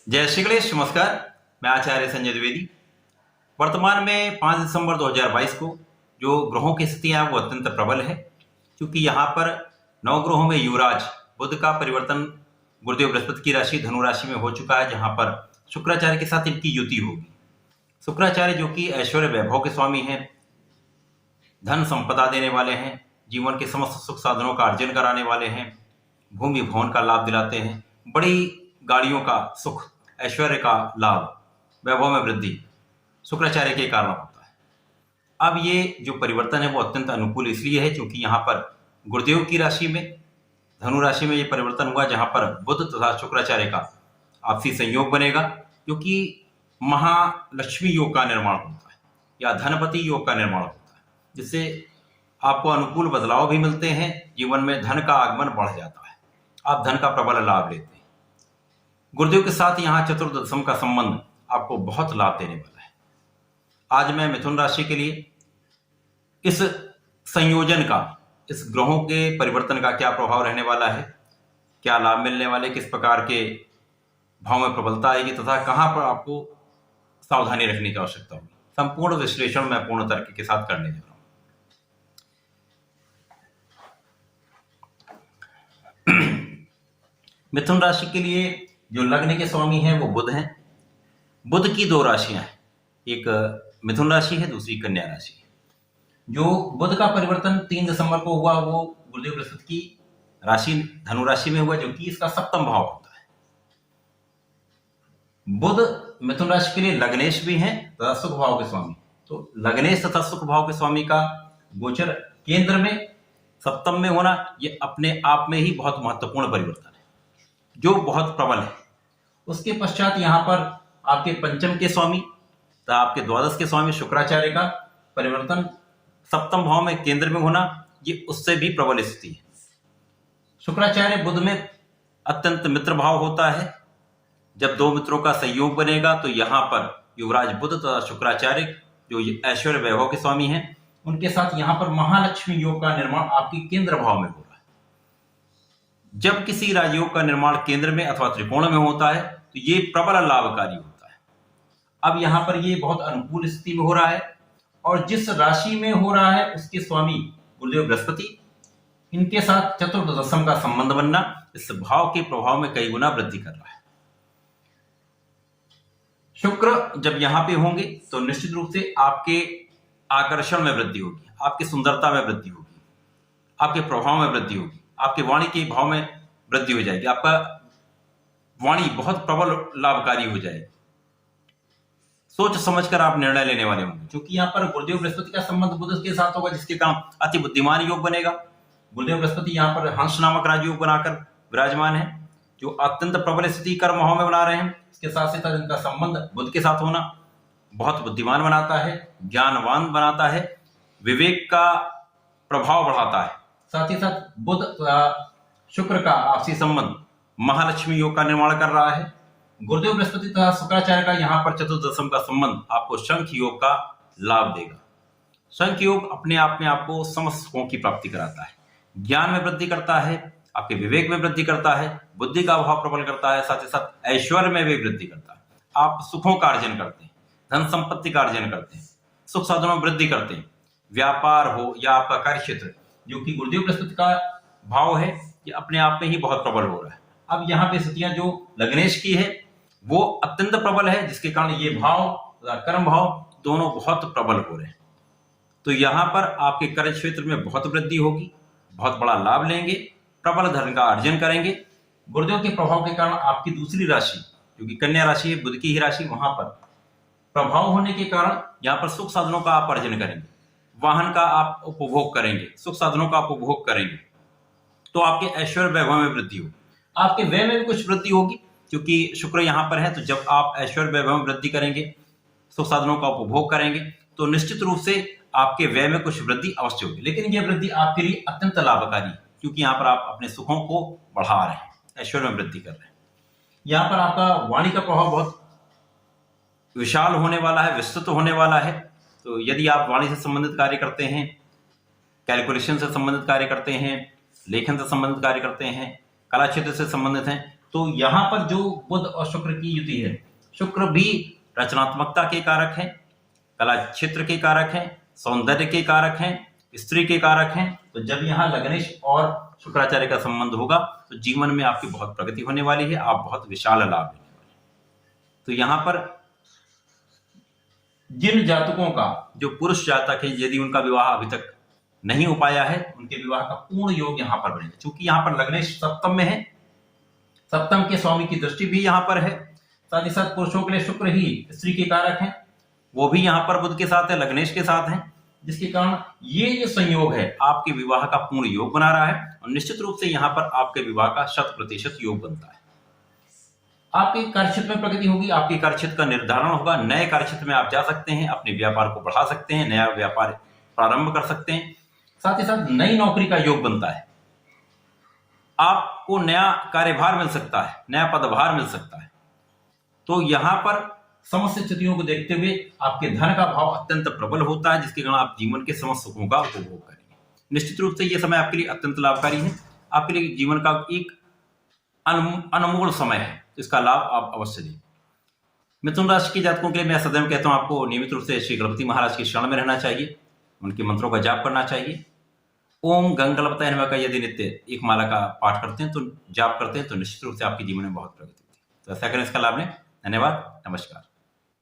जय श्री गणेश। नमस्कार, मैं आचार्य संजय द्विवेदी। वर्तमान में 5 दिसंबर 2022 को जो ग्रहों की स्थितियां हैं वो अत्यंत प्रबल है, क्योंकि यहाँ पर नवग्रहों में युवराज बुध का परिवर्तन गुरुदेव बृहस्पति की राशि धनु राशि में हो चुका है, जहां पर शुक्राचार्य के साथ इनकी युति होगी। शुक्राचार्य जो कि ऐश्वर्य वैभव के स्वामी हैं, धन संपदा देने वाले हैं, जीवन के समस्त सुख साधनों का अर्जन कराने वाले हैं, भूमि भवन का लाभ दिलाते हैं, बड़ी गाड़ियों का सुख, ऐश्वर्य का लाभ, वैभव में वृद्धि शुक्राचार्य के कारण होता है। अब ये जो परिवर्तन है वो अत्यंत अनुकूल इसलिए है क्योंकि यहाँ पर गुरुदेव की राशि में धनु राशि में ये परिवर्तन हुआ, जहां पर बुध तथा शुक्राचार्य का आपसी संयोग बनेगा, क्योंकि महालक्ष्मी योग का निर्माण होता है या धनपति योग का निर्माण होता है, जिससे आपको अनुकूल बदलाव भी मिलते हैं, जीवन में धन का आगमन बढ़ जाता है, आप धन का प्रबल लाभ लेते हैं। गुरुदेव के साथ यहाँ चतुर्दशम का संबंध आपको बहुत लाभ देने वाला है। आज मैं मिथुन राशि के लिए इस संयोजन का, इस ग्रहों के परिवर्तन का क्या प्रभाव रहने वाला है, क्या लाभ मिलने वाले, किस प्रकार के भाव में प्रबलता आएगी तथा कहां पर आपको सावधानी रखने की आवश्यकता होगी, संपूर्ण विश्लेषण मैं पूर्ण तर्क के साथ करने जा रहा हूं। मिथुन राशि के लिए जो लग्न के स्वामी हैं वो बुध हैं। बुध की दो राशियां हैं, एक मिथुन राशि है, दूसरी कन्या राशि है। जो बुध का परिवर्तन 3 दिसंबर को हुआ वो गुरुदेव बृहस्पति की राशि धनु राशि में हुआ, जो कि इसका सप्तम भाव होता है। बुध मिथुन राशि के लिए लग्नेश भी हैं तथा सुख भाव के स्वामी, तो लग्नेश तथा सुख भाव के स्वामी का गोचर केंद्र में सप्तम में होना ये अपने आप में ही बहुत महत्वपूर्ण परिवर्तन है, जो बहुत प्रबल है। उसके पश्चात यहाँ पर आपके पंचम के स्वामी तथा आपके द्वादश के स्वामी शुक्राचार्य का परिवर्तन सप्तम भाव में केंद्र में होना, ये उससे भी प्रबल स्थिति है। शुक्राचार्य बुध में अत्यंत मित्र भाव होता है। जब दो मित्रों का संयोग बनेगा तो यहाँ पर युवराज बुध तथा शुक्राचार्य जो ऐश्वर्य वैभव के स्वामी हैं, उनके साथ यहाँ पर महालक्ष्मी योग का निर्माण आपके केंद्र भाव में हो रहा है। जब किसी राजयोग का निर्माण केंद्र में अथवा त्रिकोण में होता है तो ये प्रबल लाभकारी होता है। अब यहाँ पर ये बहुत अनुकूल स्थिति में हो रहा है, और जिस राशि में हो रहा है उसके स्वामी गुरुदेव बृहस्पति, इनके साथ चतुर्दशम का संबंध बनना इस भाव के प्रभाव में कई गुना वृद्धि कर रहा है। शुक्र जब यहां पे होंगे तो निश्चित रूप से आपके आकर्षण में वृद्धि होगी, आपकी सुंदरता में वृद्धि होगी, आपके प्रभाव में वृद्धि होगी, आपके वाणी के भाव में वृद्धि हो जाएगी, आपका वाणी बहुत प्रबल लाभकारी हो जाएगी। सोच समझकर आप निर्णय लेने वाले होंगे, क्योंकि यहाँ पर गुरुदेव बृहस्पति का संबंध बुध के साथ होगा, जिसके कारण अति बुद्धिमान योग बनेगा। गुरुदेव बृहस्पति यहाँ पर हंस नामक राजयोग बनाकर विराजमान है, जो अत्यंत प्रबल स्थिति कर्म भाव में बना रहे हैं। इसके साथ साथ इनका संबंध बुध के साथ होना बहुत बुद्धिमान बनाता है, ज्ञानवान बनाता है, विवेक का प्रभाव बढ़ाता है। साथ ही साथ बुध शुक्र का आपसी संबंध महालक्ष्मी योग का निर्माण कर रहा है। गुरुदेव बृहस्पति तथा शुक्राचार्य का यहाँ पर चतुर्दशम का संबंध आपको शंख योग का लाभ देगा। शंख योग अपने आप में आपको समस्त सुखों की प्राप्ति कराता है, ज्ञान में वृद्धि करता है, आपके विवेक में वृद्धि करता है, बुद्धि का भाव प्रबल करता है, साथ ही साथ ऐश्वर्य में भी वृद्धि करता है। आप सुखों का अर्जन करते हैं, धन संपत्ति का अर्जन करते हैं, सुख साधनों में वृद्धि करते हैं। व्यापार हो या आपका कार्य क्षेत्र, जो कि गुरुदेव बृहस्पति का भाव है, ये अपने आप में ही बहुत प्रबल हो रहा है। अब यहाँ पे स्थितियां जो लग्नेश की है वो अत्यंत प्रबल है, जिसके कारण ये भाव कर्म भाव दोनों बहुत प्रबल हो रहे हैं। तो यहाँ पर आपके कार्य क्षेत्र में बहुत वृद्धि होगी, बहुत बड़ा लाभ लेंगे, प्रबल धन का अर्जन करेंगे। गुरुदेव के प्रभाव के कारण आपकी दूसरी राशि जो कि कन्या राशि है, बुध की ही राशि, वहां पर प्रभाव होने के कारण यहाँ पर सुख साधनों का आप अर्जन करेंगे, वाहन का आप उपभोग करेंगे, सुख साधनों का आप उपभोग करेंगे, तो आपके ऐश्वर्य वैभव में वृद्धि होगी। आपके व्यय में भी कुछ वृद्धि होगी, क्योंकि शुक्र यहाँ पर है। तो जब आप ऐश्वर्य वैभव में वृद्धि करेंगे, सुख साधनों का उपभोग करेंगे, तो निश्चित रूप से आपके व्यय में कुछ वृद्धि अवश्य होगी। लेकिन यह वृद्धि आपके लिए अत्यंत लाभकारी है, क्योंकि यहाँ पर आप अपने सुखों को बढ़ा रहे हैं, ऐश्वर्य में वृद्धि कर रहे हैं। यहाँ पर आपका वाणी का प्रभाव बहुत विशाल होने वाला है, विस्तृत होने वाला है। तो यदि आप वाणी से संबंधित कार्य करते हैं, कैलकुलेशन से संबंधित कार्य करते हैं, लेखन से संबंधित कार्य करते हैं, कला क्षेत्र से संबंधित हैं, तो यहाँ पर जो बुध और शुक्र की युति है, शुक्र भी रचनात्मकता के कारक हैं, कला क्षेत्र के कारक हैं, सौंदर्य के कारक हैं, स्त्री के कारक हैं। तो जब यहाँ लग्नेश और शुक्राचार्य का संबंध होगा तो जीवन में आपकी बहुत प्रगति होने वाली है, आप बहुत विशाल लाभ लेने वाले हैं। तो यहाँ पर जिन जातकों का, जो पुरुष जातक है, यदि उनका विवाह अभी तक नहीं हो पाया है, उनके विवाह का पूर्ण योग यहाँ पर बनेगा। क्योंकि यहाँ पर लग्नेश सप्तम में है, सप्तम के स्वामी की दृष्टि भी यहाँ पर है, साथ ही साथ पुरुषों के लिए शुक्र ही स्त्री के कारक हैं, वो भी यहाँ पर बुध के साथ है, लग्नेश के साथ है, जिसके कारण ये जो संयोग है आपके विवाह का पूर्ण योग बना रहा है। और निश्चित रूप से यहाँ पर आपके विवाह का 100% योग बनता है। आपके कार्यक्षेत्र में प्रगति होगी, आपके कार्यक्षेत्र का निर्धारण होगा, नए कार्यक्षेत्र में आप जा सकते हैं, अपने व्यापार को बढ़ा सकते हैं, नया व्यापार प्रारंभ कर सकते हैं, साथ ही साथ नई नौकरी का योग बनता है। आपको नया कार्यभार मिल सकता है, नया पदभार मिल सकता है। तो यहाँ पर समस्त स्थितियों को देखते हुए आपके धन का भाव अत्यंत प्रबल होता है, जिसके कारण आप जीवन के समस्त सुखों का उपभोग करेंगे। निश्चित रूप से यह समय आपके लिए अत्यंत लाभकारी है, आपके लिए जीवन का एक अनमोल समय है, इसका लाभ आप अवश्य लें। मिथुन राशि के जातकों के लिए मैं सदैव कहता हूं, आपको नियमित रूप से श्री गणपति महाराज की शरण में रहना चाहिए, उनके मंत्रों का जाप करना चाहिए। ओम गंगणपताय नमः का यदि नित्य एक माला का पाठ करते हैं, तो जाप करते हैं, तो निश्चित रूप से आपके जीवन में बहुत प्रगति होती है। तो ऐसा करें, इसका लाभ लें। धन्यवाद, नमस्कार।